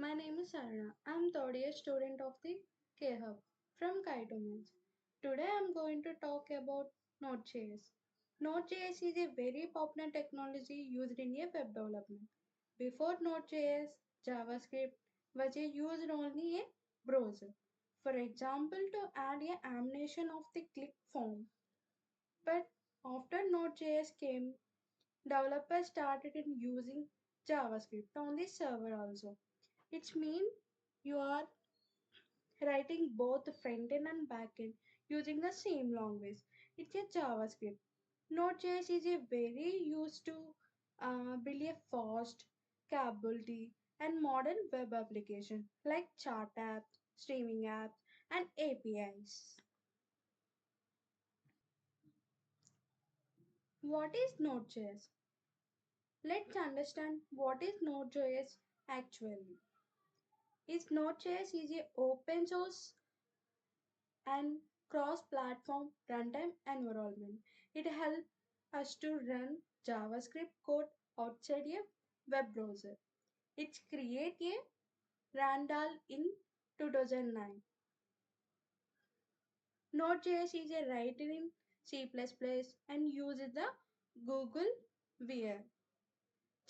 My name is Sarana. I'm third year student of the Kiet-Hub from Kiet-Hub. Today I'm going to talk about Node.Js. Node.js is a very popular technology used in a web development. Before Node.js, JavaScript was used only a browser. For example, to add a animation of the click form. But after Node.js came, developers started in using JavaScript on the server also. It means you are writing both front-end and back-end using the same language. It's a JavaScript. Node.js is a very used to build a fast, capability, and modern web application like chat apps, streaming apps, and APIs. What is Node.js? Let's understand what is Node.js actually. Node.js is a open source and cross-platform runtime environment. It helps us to run JavaScript code outside a web browser. It created a Randall in 2009. Node.js is a written in C++ and uses the Google VR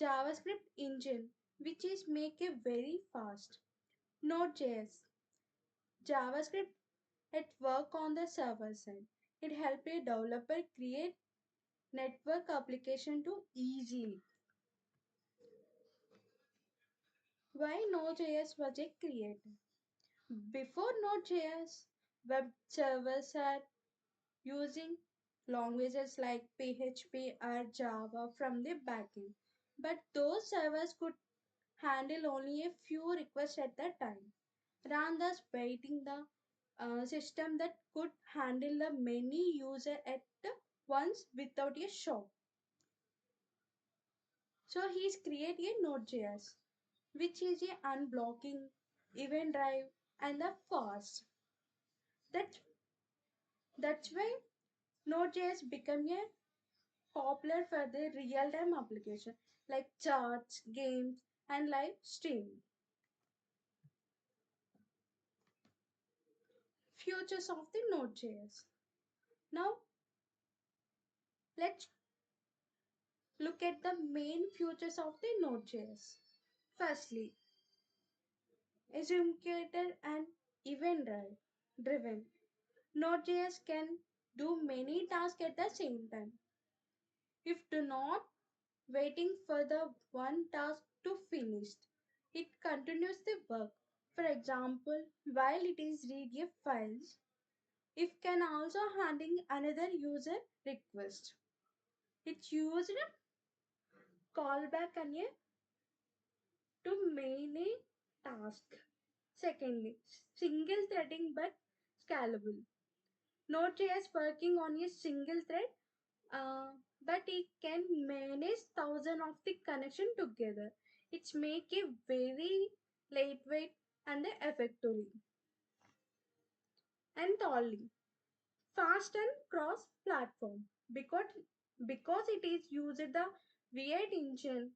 JavaScript engine, which is make it very fast. Node.js JavaScript at work on the server side. It helps a developer create network application to easily. Why Node.js was a created? Before Node.js, web servers are using languages like PHP or Java from the backend. But those servers could handle only a few requests at a time, rather than waiting the system that could handle the many users at once without a shock. So he's created a Node.js, which is a unblocking, event drive, and the fast. That's that's why Node.js become a popular for the real-time application like charts, games, and live streaming. Futures of the Node.js. Now let's look at the main features of the Node.js. Firstly, asynchronous and driven. Node.js can do many tasks at the same time. If do not waiting for the one task to finish, it continues the work. For example, while it is reading files, it can also handle another user request. It's used callback and a to many tasks. Secondly, single threading but scalable. Node.js working on a single thread, but it can manage thousands of the connection together. It's make it very lightweight and effectively. And thirdly, fast and cross-platform because it is used the V8 engine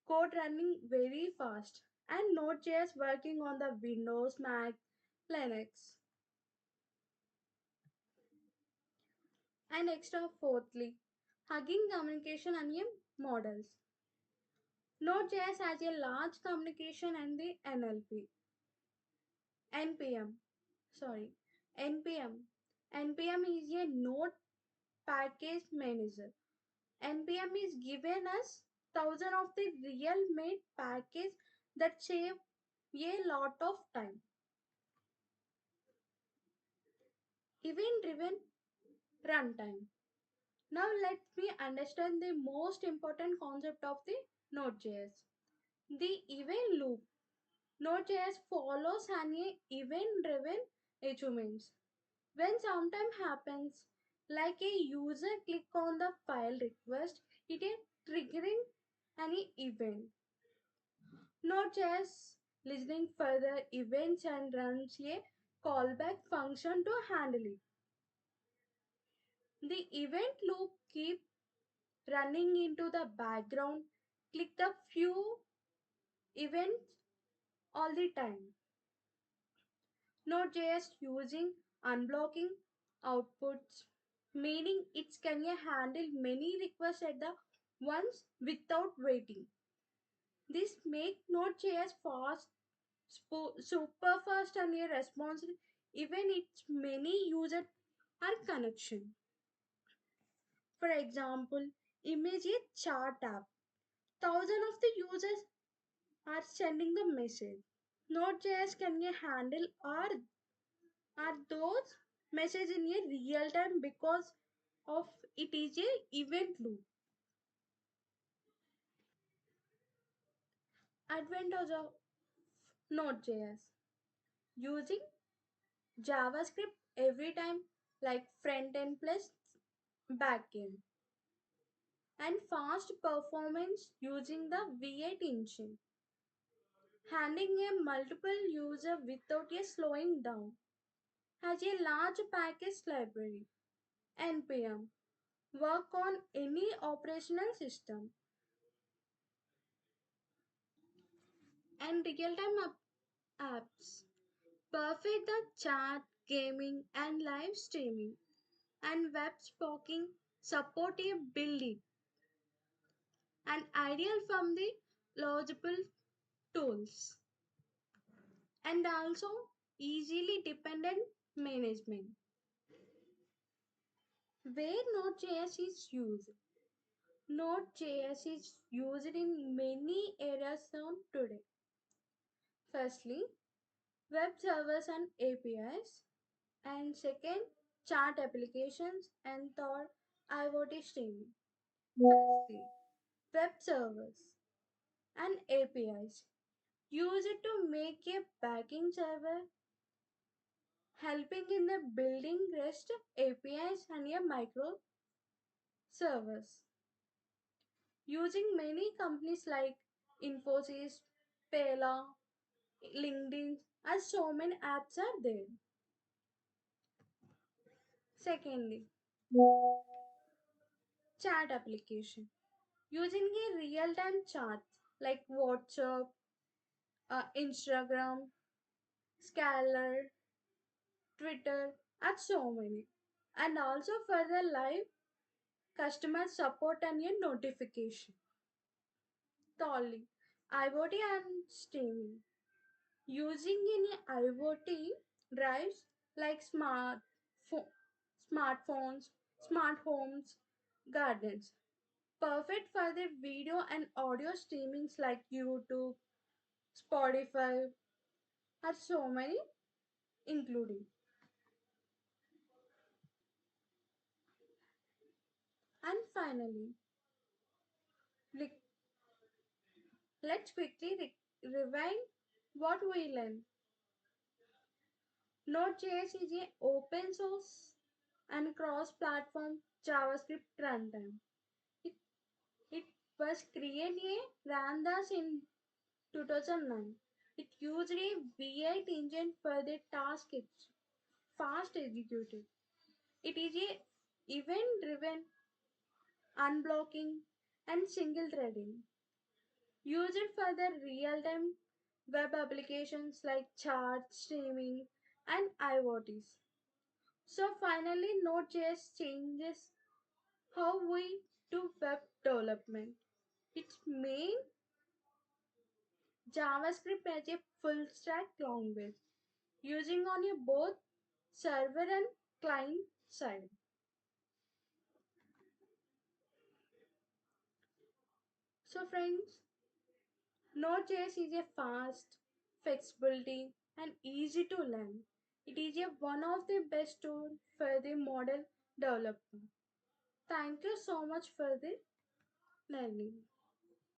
code running very fast and Node.js working on the Windows, Mac, Linux. And extra fourthly, hugging communication and models. Node.js has a large communication and the NPM. Sorry, NPM. NPM is a node package manager. NPM is given us thousands of the real made package that save a lot of time. Event driven runtime. Now let me understand the most important concept of the Node.js. The event loop. Node.js follows an event-driven achievements. When something happens, like a user click on the file request, it is triggering any event. Node.js listening further events and runs a callback function to handle it. The event loop keep running into the background. Click the few events all the time. Node.js using unblocking outputs, meaning it can handle many requests at the once without waiting. This make Node.js fast, super fast and responsive even its many user are connection. For example, image a chat app. Thousands of the users are sending the message. Node.js can handle are those messages in a real time because of it is a event loop. Advantage of Node.js using JavaScript every time like front end plus back end and fast performance using the V8 engine. Handling a multiple user without a slowing down. Has a large package library. NPM. Work on any operational system. And real-time apps. Perfect the chat, gaming, and live streaming. And web stalking support a build it. And ideal from the logical tools. And also easily dependent management. Where Node.js is used. Node.js is used in many areas on today. Firstly, web servers and APIs, and second, chat applications, and third, IoT streaming. Firstly, web servers and APIs use it to make a backend server, helping in the building REST APIs and a micro servers. Using many companies like Infosys, Pela, LinkedIn, as so many apps are there. Secondly, chat application. Using a real-time chat like WhatsApp, Instagram, Scalar, Twitter, and so many. And also for the live customer support and your notification. Thirdly, IoT and streaming. Using any IoT drives like smartphones, smart homes, gardens. Perfect for the video and audio streamings like YouTube, Spotify, are so many including. And finally, le- let's quickly rewind what we learned. Node.js is a open source and cross-platform JavaScript runtime. It, it was created Randas in 2009. It used a V8 engine for the task it's fast executed. It is a event-driven, unblocking, and single threading. Use it for the real-time web applications like chat, streaming, and IoTs. So finally, Node.js changes how we do web development. Its main JavaScript as a full stack language, using on a both server and client side. So friends, Node.js is a fast, flexibility, and easy to learn. It is a one of the best tools for the model developer. Thank you so much for the learning.